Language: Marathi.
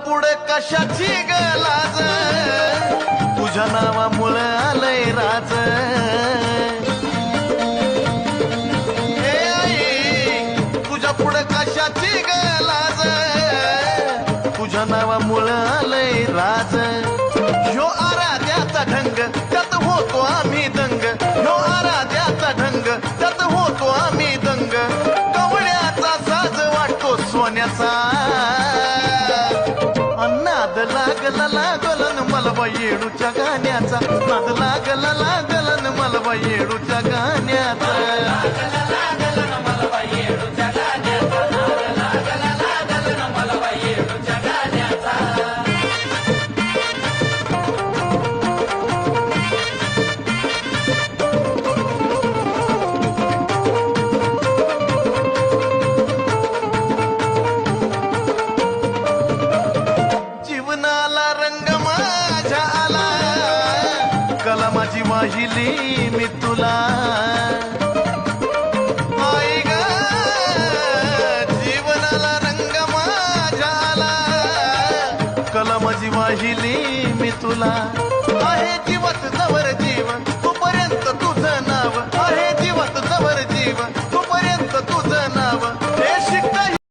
पुढे कशाची गलाज, तुझ्या नावामुळं आलंय राज. ए आई, तुझ्या पुढे कशाची गलाज, तुझ्या नावामुळं आलंय राज. ह्यो आराध्याचा ढंग त्यात होतो आम्ही दंग, ह्यो आराध्याचा ढंग त्यात होतो आम्ही दंग. कवड्याचा साज वाटतो सोन्याचा, नाद लागला लागलन मला येडूच्या गाण्याचा, नाद लागला लागलन मला येडूच्या गाण्याचा. जीवनाला रंग माझ्या आला, कला माझी वाहिली मी तुला. आई ग, जीवनाला रंग माझ्या आला, कला माझी वाहिली मी तुला.